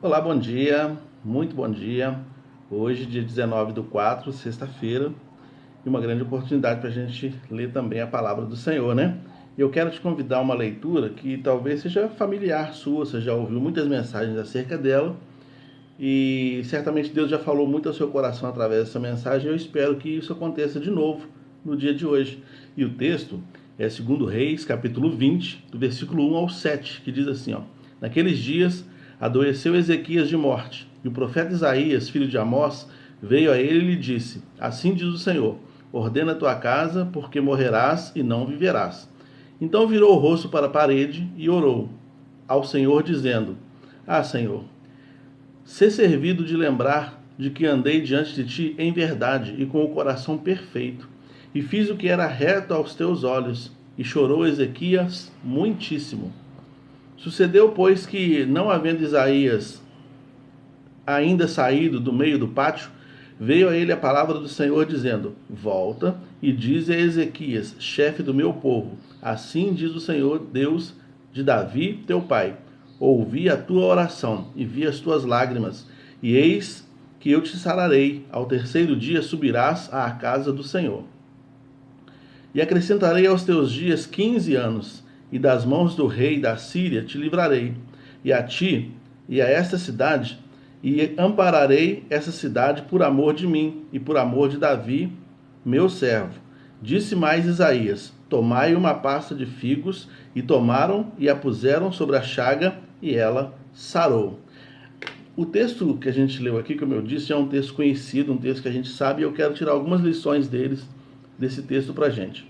Olá, bom dia, muito bom dia. Hoje, dia 19/4, sexta-feira, e uma grande oportunidade para a gente ler também a palavra do Senhor, né? E eu quero te convidar a uma leitura que talvez seja familiar sua, você já ouviu muitas mensagens acerca dela, e certamente Deus já falou muito ao seu coração através dessa mensagem. Eu espero que isso aconteça de novo no dia de hoje. E o texto é 2 Reis, capítulo 20, do versículo 1 ao 7, que diz assim, ó: Naqueles dias adoeceu Ezequias de morte, e o profeta Isaías, filho de Amós, veio a ele e lhe disse: Assim diz o Senhor: Ordena a tua casa, porque morrerás e não viverás. Então virou o rosto para a parede e orou ao Senhor, dizendo: Ah, Senhor, ser servido de lembrar de que andei diante de ti em verdade e com o coração perfeito, e fiz o que era reto aos teus olhos. E chorou Ezequias muitíssimo. Sucedeu, pois, que, não havendo Isaías ainda saído do meio do pátio, veio a ele a palavra do Senhor, dizendo: Volta e dize a Ezequias, chefe do meu povo: Assim diz o Senhor, Deus de Davi, teu pai: Ouvi a tua oração e vi as tuas lágrimas, e eis que eu te sararei. Ao terceiro dia subirás à casa do Senhor. E acrescentarei aos teus dias 15 anos, e das mãos do rei da Síria te livrarei, e a ti e a esta cidade, e ampararei essa cidade por amor de mim e por amor de Davi, meu servo. Disse mais Isaías: Tomai uma pasta de figos, e tomaram e a puseram sobre a chaga, e ela sarou. O texto que a gente leu aqui, como eu disse, é um texto conhecido, um texto que a gente sabe, e eu quero tirar algumas lições desse texto para a gente.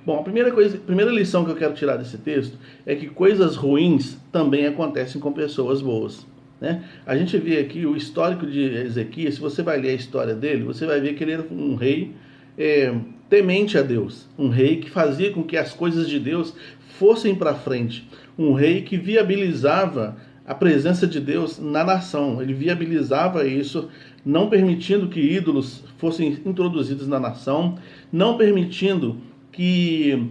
Bom, a primeira lição que eu quero tirar desse texto é que coisas ruins também acontecem com pessoas boas, né? A gente vê aqui o histórico de Ezequias. Se você vai ler a história dele, você vai ver que ele era um rei temente a Deus, um rei que fazia com que as coisas de Deus fossem para frente, um rei que viabilizava a presença de Deus na nação. Ele viabilizava isso, não permitindo que ídolos fossem introduzidos na nação, não permitindo que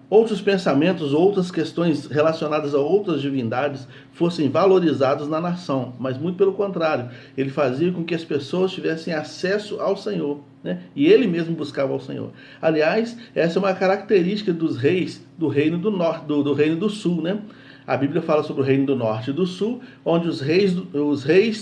outros pensamentos, outras questões relacionadas a outras divindades fossem valorizados na nação, mas muito pelo contrário, ele fazia com que as pessoas tivessem acesso ao Senhor, né? E ele mesmo buscava ao Senhor. Aliás, essa é uma característica dos reis do reino do norte, do reino do sul, né? A Bíblia fala sobre o reino do norte e do sul, onde os reis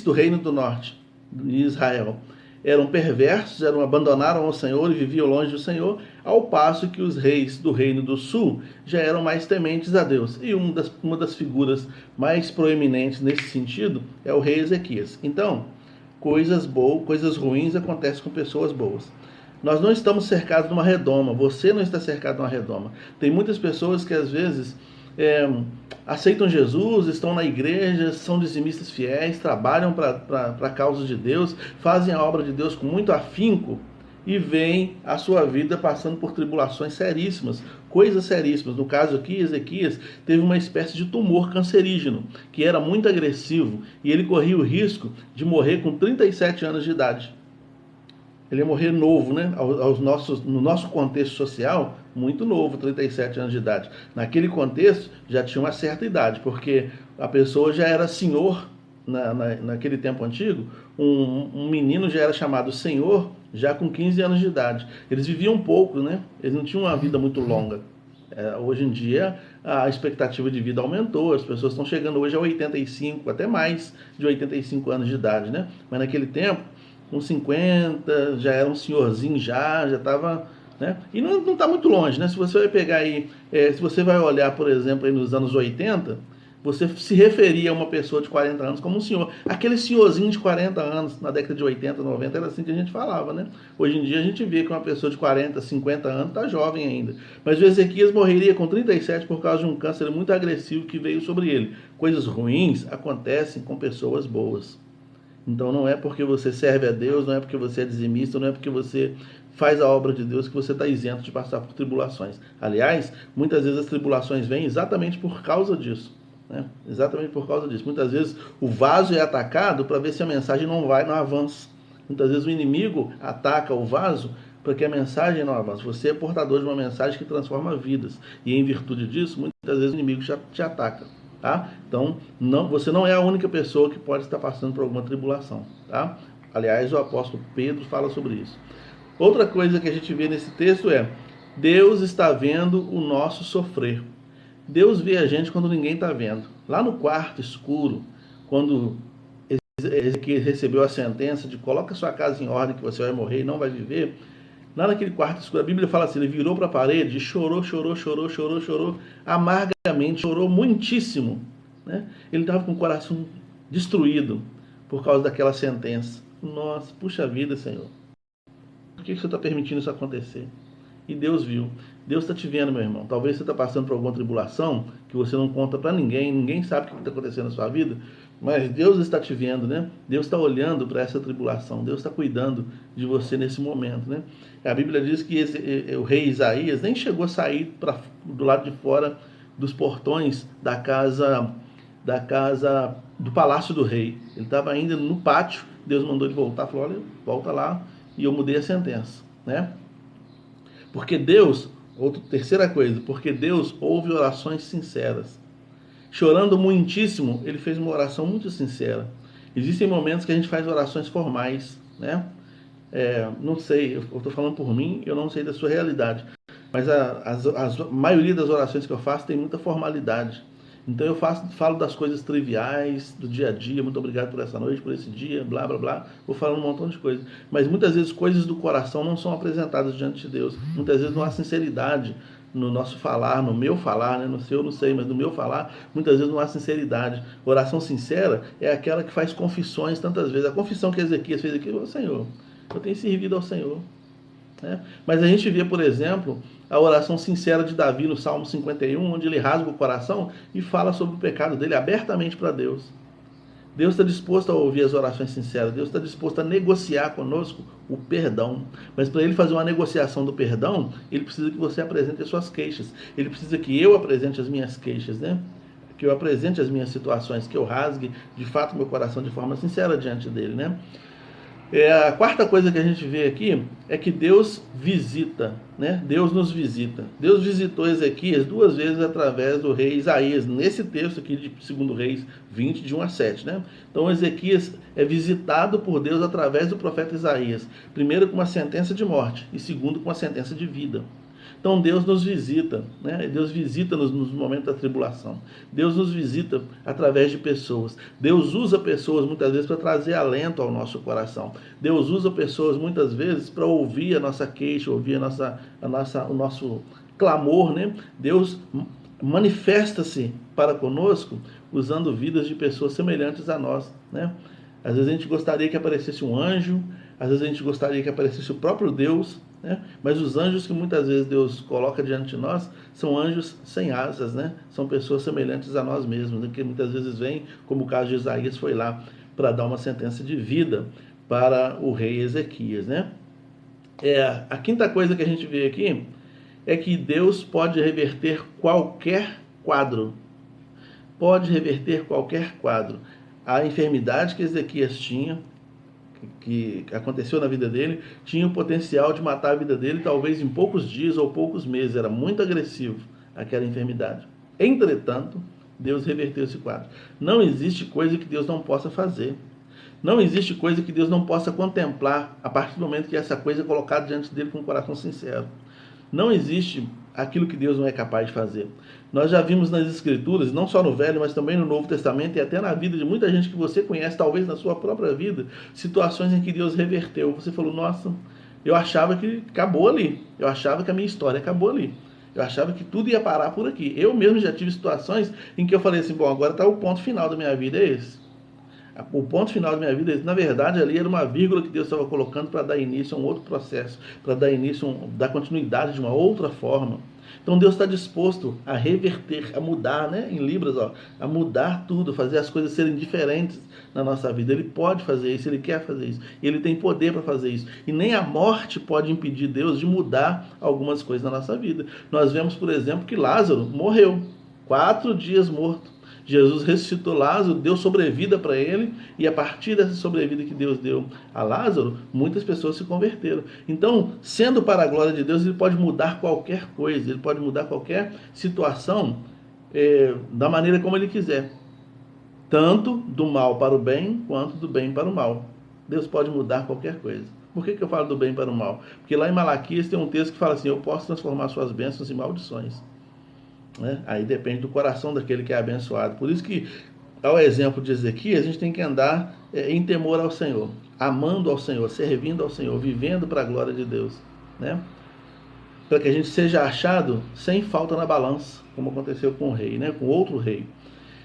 do reino do norte, de Israel, eram perversos, abandonaram o Senhor e viviam longe do Senhor, ao passo que os reis do reino do sul já eram mais tementes a Deus. E uma das figuras mais proeminentes nesse sentido é o rei Ezequias. Então, coisas ruins acontecem com pessoas boas. Nós não estamos cercados de uma redoma, você não está cercado de uma redoma. Tem muitas pessoas que às vezes aceitam Jesus, estão na igreja, são dizimistas fiéis, trabalham para a causa de Deus, fazem a obra de Deus com muito afinco e veem a sua vida passando por tribulações seríssimas, coisas seríssimas. No caso aqui, Ezequias teve uma espécie de tumor cancerígeno, que era muito agressivo, e ele corria o risco de morrer com 37 anos de idade. Ele ia morrer novo, né? No nosso contexto social, muito novo, 37 anos de idade. Naquele contexto, já tinha uma certa idade, porque a pessoa já era senhor, naquele tempo antigo, um menino já era chamado senhor já com 15 anos de idade. Eles viviam pouco, né? Eles não tinham uma vida muito longa. Hoje em dia, a expectativa de vida aumentou, as pessoas estão chegando hoje a 85, até mais de 85 anos de idade, né? Mas naquele tempo, com 50, já era um senhorzinho, já estava, né? E não está muito longe, né? Se você vai pegar aí, se você vai olhar, por exemplo, aí nos anos 80, você se referia a uma pessoa de 40 anos como um senhor. Aquele senhorzinho de 40 anos, na década de 80, 90, era assim que a gente falava, né? Hoje em dia a gente vê que uma pessoa de 40, 50 anos está jovem ainda. Mas o Ezequias morreria com 37 por causa de um câncer muito agressivo que veio sobre ele. Coisas ruins acontecem com pessoas boas. Então não é porque você serve a Deus, não é porque você é dizimista, não é porque você faz a obra de Deus que você está isento de passar por tribulações. Aliás, muitas vezes as tribulações vêm exatamente por causa disso, né? Exatamente por causa disso. Muitas vezes o vaso é atacado para ver se a mensagem não avança. Muitas vezes o inimigo ataca o vaso para que a mensagem não avance. Você é portador de uma mensagem que transforma vidas. E em virtude disso, muitas vezes o inimigo te ataca. tá? Então, você não é a única pessoa que pode estar passando por alguma tribulação, tá? Aliás, o apóstolo Pedro fala sobre isso. Outra coisa que a gente vê nesse texto é: Deus está vendo o nosso sofrer. Deus vê a gente quando ninguém está vendo. Lá no quarto escuro, quando Ezequias recebeu a sentença de coloca sua casa em ordem que você vai morrer e não vai viver, lá naquele quarto escuro, a Bíblia fala assim, ele virou para a parede e chorou, amargamente, chorou muitíssimo. Né? Ele estava com o coração destruído por causa daquela sentença. Nossa, puxa vida, Senhor. Por que você está permitindo isso acontecer? E Deus viu. Deus está te vendo, meu irmão. Talvez você está passando por alguma tribulação que você não conta para ninguém, ninguém sabe o que está acontecendo na sua vida, mas Deus está te vendo, né? Deus está olhando para essa tribulação, Deus está cuidando de você nesse momento, né? A Bíblia diz que o rei Isaías nem chegou a sair do lado de fora dos portões da casa do palácio do rei. Ele estava ainda no pátio, Deus mandou ele voltar, falou, olha, volta lá, e eu mudei a sentença, né? Porque Deus, terceira coisa, porque Deus ouve orações sinceras. Chorando muitíssimo, ele fez uma oração muito sincera. Existem momentos que a gente faz orações formais, né? Não sei, eu estou falando por mim, eu não sei da sua realidade, mas a maioria das orações que eu faço tem muita formalidade. Então eu falo das coisas triviais do dia a dia, muito obrigado por essa noite, por esse dia, blá blá blá, vou falando um montão de coisas. Mas muitas vezes coisas do coração não são apresentadas diante de Deus. Muitas vezes não há sinceridade no nosso falar, no meu falar, né? No seu eu não sei, mas no meu falar, muitas vezes não há sinceridade. Oração sincera é aquela que faz confissões tantas vezes. A confissão que Ezequias fez aqui, ô Senhor, eu tenho servido ao Senhor. Mas a gente vê, por exemplo, a oração sincera de Davi no Salmo 51, onde ele rasga o coração e fala sobre o pecado dele abertamente para Deus. Deus está disposto a ouvir as orações sinceras, Deus está disposto a negociar conosco o perdão. Mas para ele fazer uma negociação do perdão, ele precisa que você apresente as suas queixas. Ele precisa que eu apresente as minhas queixas, né? Que eu apresente as minhas situações, que eu rasgue de fato meu coração de forma sincera diante dele, né? A quarta coisa que a gente vê aqui é que Deus visita, né? Deus nos visita. Deus visitou Ezequias 2 vezes através do rei Isaías, nesse texto aqui de 2 Reis 20, de 1 a 7, né? Então Ezequias é visitado por Deus através do profeta Isaías, primeiro com uma sentença de morte e segundo com uma sentença de vida. Então Deus nos visita, né? Deus visita-nos nos momentos da tribulação. Deus nos visita através de pessoas. Deus usa pessoas muitas vezes para trazer alento ao nosso coração. Deus usa pessoas muitas vezes para ouvir a nossa queixa, ouvir o nosso clamor, né? Deus manifesta-se para conosco usando vidas de pessoas semelhantes a nós, né? Às vezes a gente gostaria que aparecesse um anjo, às vezes a gente gostaria que aparecesse o próprio Deus, né? Mas os anjos que muitas vezes Deus coloca diante de nós são anjos sem asas, né? São pessoas semelhantes a nós mesmos, né? Que muitas vezes vêm, como o caso de Isaías foi lá, para dar uma sentença de vida para o rei Ezequias, né? A quinta coisa que a gente vê aqui é que Deus pode reverter qualquer quadro. Pode reverter qualquer quadro. A enfermidade que Ezequias tinha, que aconteceu na vida dele, tinha o potencial de matar a vida dele, talvez em poucos dias ou poucos meses. Era muito agressivo aquela enfermidade. Entretanto, Deus reverteu esse quadro. Não existe coisa que Deus não possa fazer. Não existe coisa que Deus não possa contemplar a partir do momento que essa coisa é colocada diante dele com um coração sincero. Não existe aquilo que Deus não é capaz de fazer. Nós já vimos nas Escrituras, não só no Velho, mas também no Novo Testamento e até na vida de muita gente que você conhece, talvez na sua própria vida, situações em que Deus reverteu. Você falou, nossa, eu achava que acabou ali. Eu achava que a minha história acabou ali. Eu achava que tudo ia parar por aqui. Eu mesmo já tive situações em que eu falei assim, bom, agora está o ponto final da minha vida, é esse. O ponto final da minha vida, na verdade, ali era uma vírgula que Deus estava colocando para dar início a um outro processo, para dar início, dar continuidade de uma outra forma. Então Deus está disposto a reverter, a mudar, né? Em Libras, a mudar tudo, fazer as coisas serem diferentes na nossa vida. Ele pode fazer isso, ele quer fazer isso, ele tem poder para fazer isso. E nem a morte pode impedir Deus de mudar algumas coisas na nossa vida. Nós vemos, por exemplo, que Lázaro morreu, 4 dias morto. Jesus ressuscitou Lázaro, deu sobrevida para ele, e a partir dessa sobrevida que Deus deu a Lázaro, muitas pessoas se converteram. Então, sendo para a glória de Deus, ele pode mudar qualquer coisa, ele pode mudar qualquer situação da maneira como Ele quiser. Tanto do mal para o bem, quanto do bem para o mal. Deus pode mudar qualquer coisa. Por que eu falo do bem para o mal? Porque lá em Malaquias tem um texto que fala assim: eu posso transformar suas bênçãos em maldições. Né? Aí depende do coração daquele que é abençoado. Por isso que, ao exemplo de Ezequias, a gente tem que andar em temor ao Senhor, amando ao Senhor, servindo ao Senhor, vivendo para a glória de Deus. Né? Para que a gente seja achado sem falta na balança, como aconteceu com o rei, né? Com outro rei.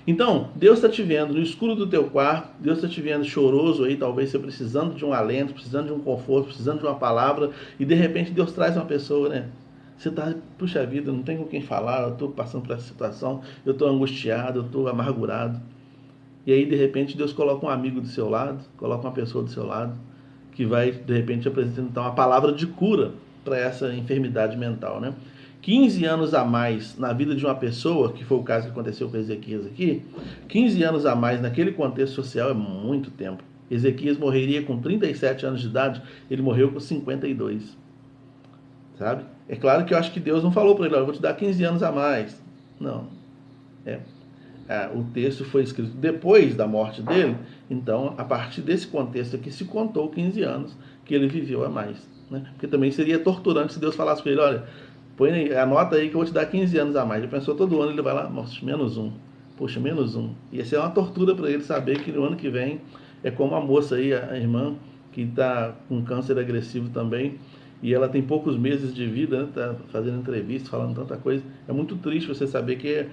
Então, Deus está te vendo no escuro do teu quarto, Deus está te vendo choroso aí, talvez você precisando de um alento, precisando de um conforto, precisando de uma palavra, e de repente Deus traz uma pessoa, né? Você está, puxa vida, não tem com quem falar, eu estou passando por essa situação, eu estou angustiado, eu estou amargurado. E aí, de repente, Deus coloca um amigo do seu lado, coloca uma pessoa do seu lado, que vai, de repente, apresentar uma palavra de cura para essa enfermidade mental, né? 15 anos a mais na vida de uma pessoa, que foi o caso que aconteceu com Ezequias aqui, 15 anos a mais naquele contexto social é muito tempo. Ezequias morreria com 37 anos de idade, ele morreu com 52. Sabe? É claro que eu acho que Deus não falou para ele: eu vou te dar 15 anos a mais. Não. O texto foi escrito depois da morte dele, então, a partir desse contexto aqui, se contou 15 anos que ele viveu a mais. Né? Porque também seria torturante se Deus falasse para ele: olha, anota aí que eu vou te dar 15 anos a mais. Já pensou, todo ano ele vai lá, nossa, menos um. Poxa, menos um. Ia ser uma tortura para ele saber que no ano que vem é como a moça aí, a irmã, que está com câncer agressivo também, e ela tem poucos meses de vida, né? Tá fazendo entrevista, falando tanta coisa. É muito triste você saber que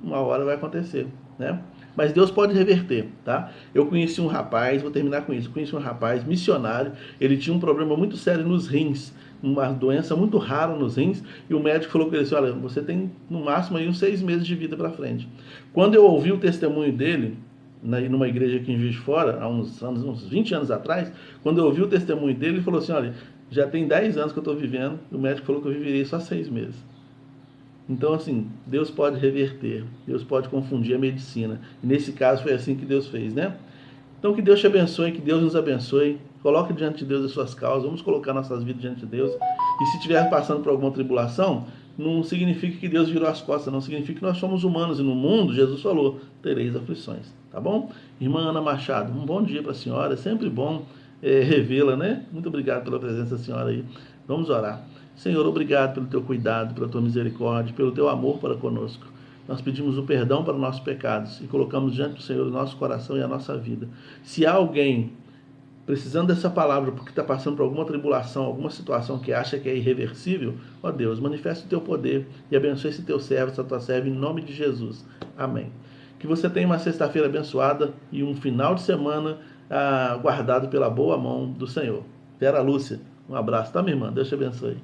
uma hora vai acontecer, né? Mas Deus pode reverter, tá? Eu conheci um rapaz, vou terminar com isso, conheci um rapaz missionário, ele tinha um problema muito sério nos rins, uma doença muito rara nos rins, e o médico falou com ele assim: olha, você tem no máximo aí uns 6 meses de vida para frente. Quando eu ouvi o testemunho dele, numa igreja aqui em Juiz de Fora, há uns 20 anos atrás, quando eu ouvi o testemunho dele, ele falou assim: olha, já tem 10 anos que eu estou vivendo, e o médico falou que eu viveria só 6 meses. Então, assim, Deus pode reverter, Deus pode confundir a medicina. E nesse caso foi assim que Deus fez, né? Então, que Deus te abençoe, que Deus nos abençoe. Coloque diante de Deus as suas causas, vamos colocar nossas vidas diante de Deus. E se estiver passando por alguma tribulação, não significa que Deus virou as costas, não significa que nós somos humanos. E no mundo, Jesus falou, tereis aflições, tá bom? Irmã Ana Machado, um bom dia para a senhora, é sempre bom revê-la, né? Muito obrigado pela presença da senhora aí. Vamos orar. Senhor, obrigado pelo teu cuidado, pela tua misericórdia, pelo teu amor para conosco. Nós pedimos o perdão para os nossos pecados e colocamos diante do Senhor o nosso coração e a nossa vida. Se há alguém precisando dessa palavra porque está passando por alguma tribulação, alguma situação que acha que é irreversível, ó Deus, manifesta o teu poder e abençoe esse teu servo, essa tua serva, em nome de Jesus. Amém. Que você tenha uma sexta-feira abençoada e um final de semana guardado pela boa mão do Senhor. Vera Lúcia, um abraço, tá, minha irmã? Deus te abençoe.